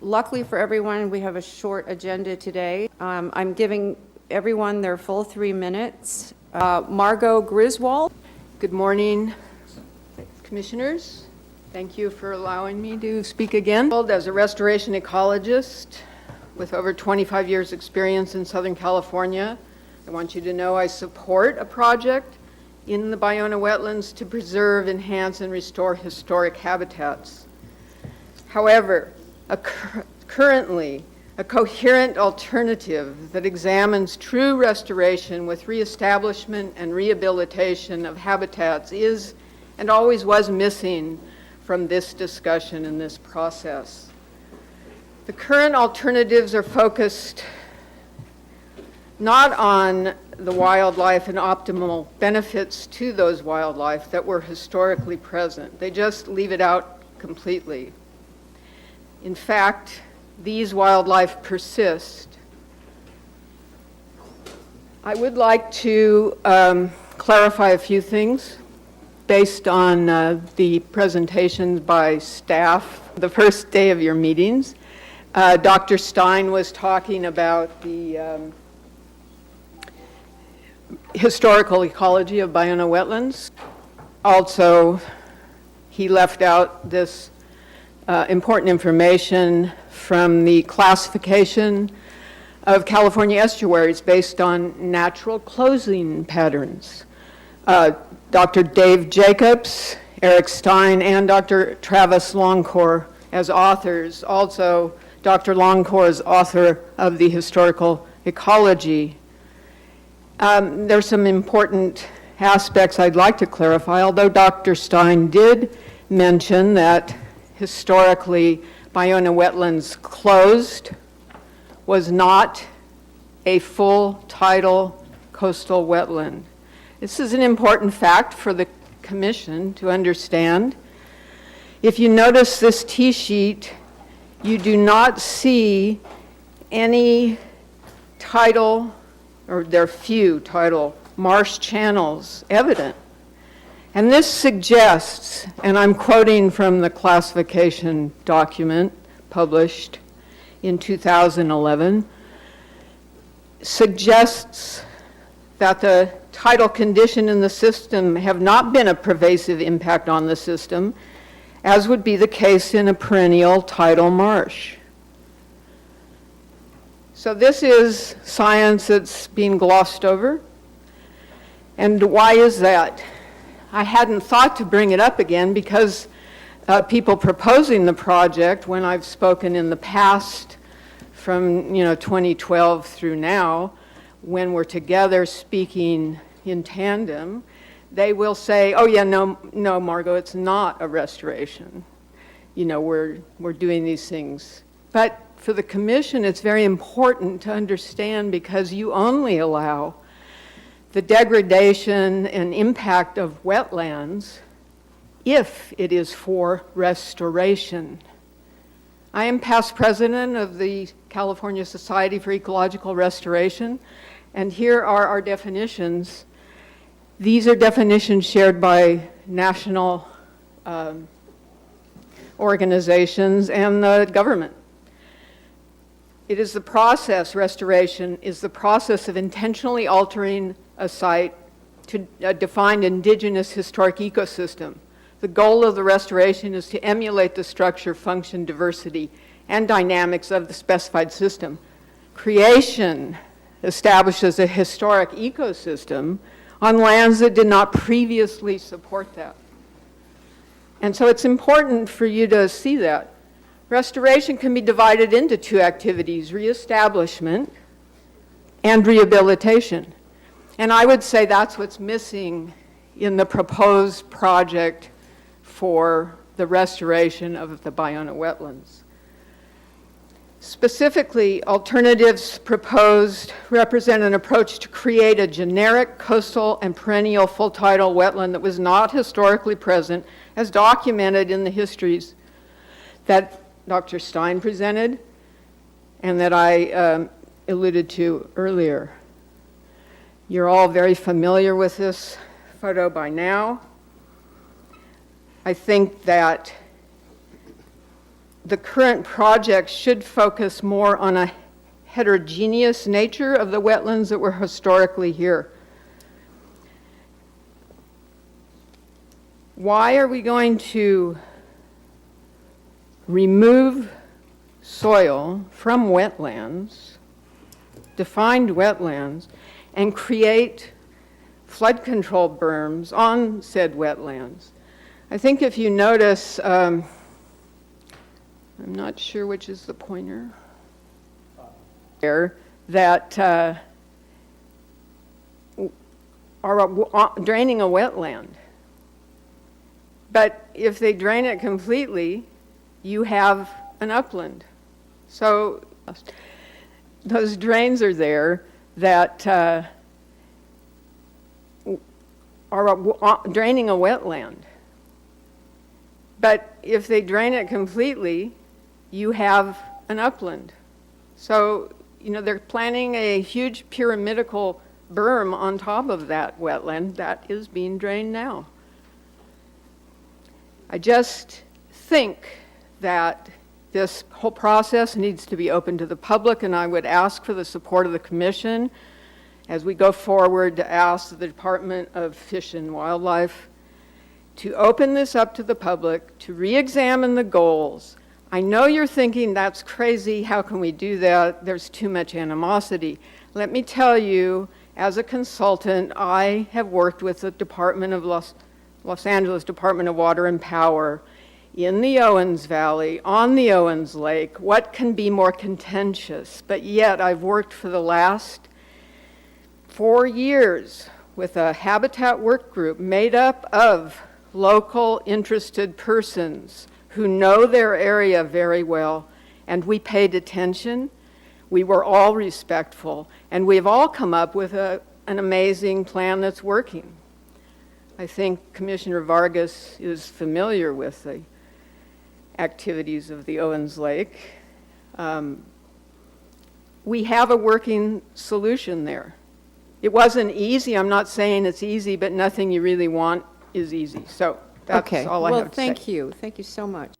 Luckily for everyone, we have a short agenda today. I'm giving everyone their full 3 minutes. Margot Griswold. Good morning, commissioners. Thank you for allowing me to speak again. As a restoration ecologist with over 25 years experience in Southern California, I want you to know I support a project in the Ballona Wetlands to preserve, enhance, and restore historic habitats. However, currently, a coherent alternative that examines true restoration with reestablishment and rehabilitation of habitats is and always was missing from this discussion and this process. The current alternatives are focused not on the wildlife and optimal benefits to those wildlife that were historically present. They just leave it out completely. In fact, these wildlife persist. I would like to clarify a few things based on the presentations by staff the first day of your meetings. Dr. Stein was talking about the historical ecology of Ballona Wetlands. Also, he left out this important information from the classification of California estuaries based on natural closing patterns. Dr. Dave Jacobs, Eric Stein, and Dr. Travis Longcore as authors. Also, Dr. Longcore is author of the Historical Ecology. There's some important aspects I'd like to clarify, although Dr. Stein did mention that historically Ballona Wetlands closed, was not a full tidal coastal wetland. This is an important fact for the Commission to understand. If you notice this T-sheet, you do not see any tidal, or there are few tidal marsh channels evident. And this suggests, and I'm quoting from the classification document published in 2011, suggests that the tidal condition in the system have not been a pervasive impact on the system, as would be the case in a perennial tidal marsh. So this is science that's being glossed over. And why is that? I hadn't thought to bring it up again because people proposing the project, when I've spoken in the past from 2012 through now, when we're together speaking in tandem, they will say, oh yeah, no, Margot, it's not a restoration. We're doing these things. But for the Commission, it's very important to understand because you only allow the degradation and impact of wetlands if it is for restoration. I am past president of the California Society for Ecological Restoration, and here are our definitions. These are definitions shared by national organizations and the government. It is the process, restoration is the process of intentionally altering a site to a defined indigenous historic ecosystem. The goal of the restoration is to emulate the structure, function, diversity, and dynamics of the specified system. Creation establishes a historic ecosystem on lands that did not previously support that. And so it's important for you to see that. Restoration can be divided into two activities, reestablishment and rehabilitation. And I would say that's what's missing in the proposed project for the restoration of the Ballona Wetlands. Specifically, alternatives proposed represent an approach to create a generic coastal and perennial full tidal wetland that was not historically present, as documented in the histories that Dr. Stein presented and that I alluded to earlier. You're all very familiar with this photo by now. I think that the current project should focus more on a heterogeneous nature of the wetlands that were historically here. Why are we going to remove soil from wetlands, defined wetlands, and create flood control berms on said wetlands? I think if you notice, I'm not sure which is the pointer, there, that are draining a wetland. But if they drain it completely, you have an upland. So those drains are there that are draining a wetland. But if they drain it completely, you have an upland. So, you know, they're planning a huge pyramidical berm on top of that wetland that is being drained now. I just think that this whole process needs to be open to the public, and I would ask for the support of the Commission as we go forward to ask the Department of Fish and Wildlife to open this up to the public, to re-examine the goals. I know you're thinking, that's crazy, how can we do that? There's too much animosity. Let me tell you, as a consultant, I have worked with the Department of Los Angeles Department of Water and Power in the Owens Valley, on the Owens Lake. What can be more contentious? But yet I've worked for the last 4 years with a habitat work group made up of local interested persons who know their area very well, and we paid attention. We were all respectful, and we've all come up with an amazing plan that's working. I think Commissioner Vargas is familiar with the activities of the Owens Lake. We have a working solution there. It wasn't easy. I'm not saying it's easy, but nothing you really want is easy. So that's all I have to say. Well, thank you. Thank you so much.